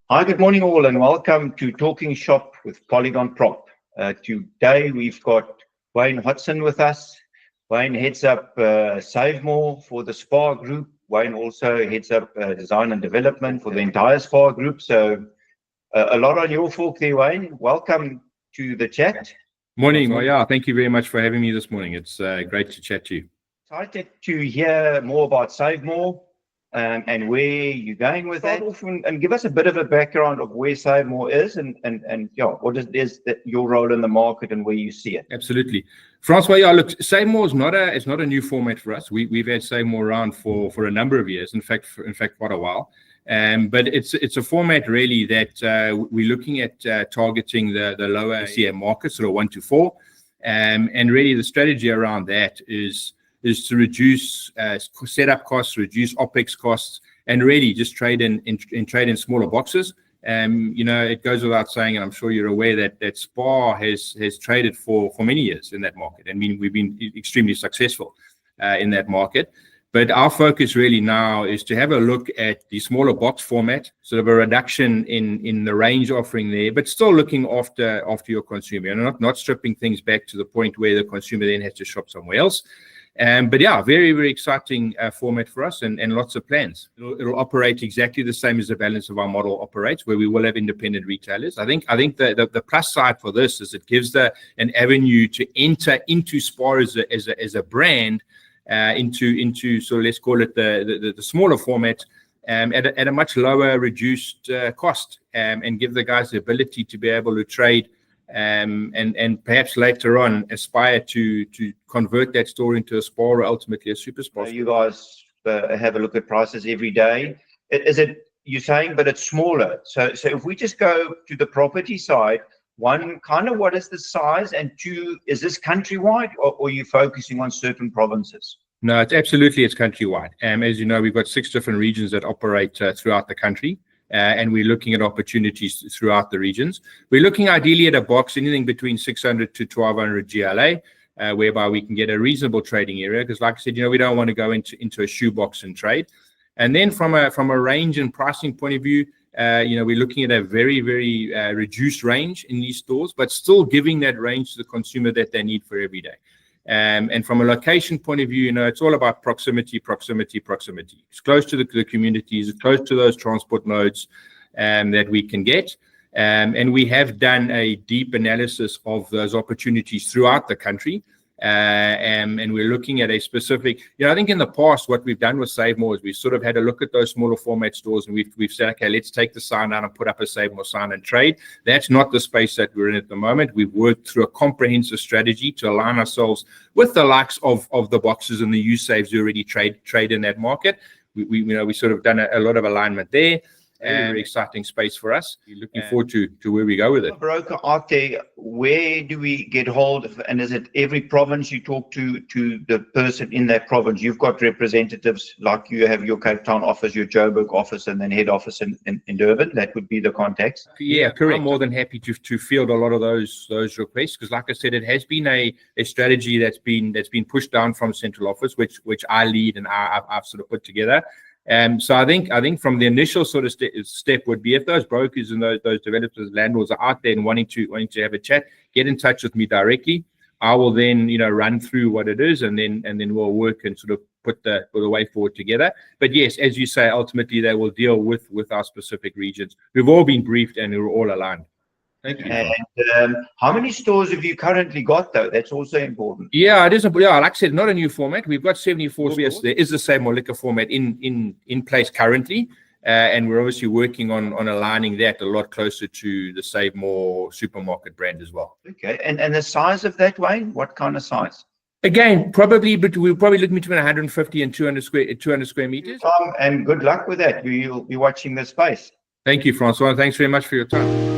Hi, good morning all, and welcome to Talking Shop with PolygonProp. Today we've got Wayne Hodson with us. Wayne heads up SaveMor for the SPA group. Wayne also heads up design and development for the entire SPA group. So a lot on your fork there, Wayne. Welcome to the chat. Morning. Well, yeah, thank you very much for having me this morning. It's great to chat to you. Excited to hear more about SaveMor. And where you're going with that, and give us a bit of a background of where SaveMor is, and yeah, what is your role in the market and where you see it. Absolutely, Francois. Yeah, look, SaveMor is not a new format for us. We've had SaveMor around for a number of years. In fact, quite a while. But it's a format really that we're looking at targeting the lower CM market, sort of 1 to 4, and really the strategy around that is to reduce setup costs, reduce OPEX costs, and really just trade in smaller boxes. You know, it goes without saying, and I'm sure you're aware that SPA has traded for many years in that market. I mean, we've been extremely successful in that market. But our focus really now is to have a look at the smaller box format, sort of a reduction in the range offering there, but still looking after your consumer, and not stripping things back to the point where the consumer then has to shop somewhere else. But yeah, very, very exciting format for us, and lots of plans. It'll operate exactly the same as the balance of our model operates, where we will have independent retailers. I think the plus side for this is it gives an avenue to enter into SPA as a brand, into so let's call it the smaller format, at a much lower reduced cost, and give the guys the ability to be able to trade. And perhaps later on aspire to convert that store into a SPA or ultimately a super SPA. You guys have a look at prices every day. Is it, you're saying, but it's smaller? So if we just go to the property side, one, kind of what is the size, and two, is this countrywide, or are you focusing on certain provinces? No, it's countrywide. As you know, we've got 6 different regions that operate throughout the country. And we're looking at opportunities throughout the regions. We're looking ideally at a box anything between 600 to 1200 GLA, whereby we can get a reasonable trading area. Because, like I said, you know, we don't want to go into a shoebox and trade. And then from a range and pricing point of view, you know, we're looking at a very, very reduced range in these stores, but still giving that range to the consumer that they need for every day. And from a location point of view, you know, it's all about proximity. It's close to the communities, it's close to those transport nodes that we can get. And we have done a deep analysis of those opportunities throughout the country. And we're looking at a specific, you know, I think in the past, what we've done with SaveMor is we've sort of had a look at those smaller format stores, and we've said, okay, let's take the sign down and put up a SaveMor sign and trade. That's not the space that we're in at the moment. We've worked through a comprehensive strategy to align ourselves with the likes of the boxes and the USaves who already trade in that market. We sort of done a lot of alignment there. Very exciting space for us. We're looking forward to where we go with it. Broker out there, where do we get hold of, and is it every province you talk to the person in that province? You've got representatives, like you have your Cape Town office, your Joburg office, and then head office in Durban. That would be the contacts. Yeah, correct. I'm more than happy to field a lot of those requests, because, like I said, it has been a strategy that's been pushed down from central office, which I lead and I've sort of put together. So I think from the initial sort of step would be, if those brokers and those developers, landlords are out there and wanting to have a chat, get in touch with me directly. I will then, you know, run through what it is, and then we'll work and sort of put the way forward together. But yes, as you say, ultimately they will deal with our specific regions. We've all been briefed and we're all aligned. Thank you. And how many stores have you currently got, though? That's also important. Yeah, it is. Yeah, like I said, not a new format. We've got 74 stores. There is the SaveMor liquor format in place currently, and we're obviously working on aligning that a lot closer to the SaveMor supermarket brand as well. Okay, and the size of that, Wayne? What kind of size? Again, probably, but we'll probably look between 150 and 200 square meters. And good luck with that. You'll be watching this space. Thank you, Francois. Thanks very much for your time.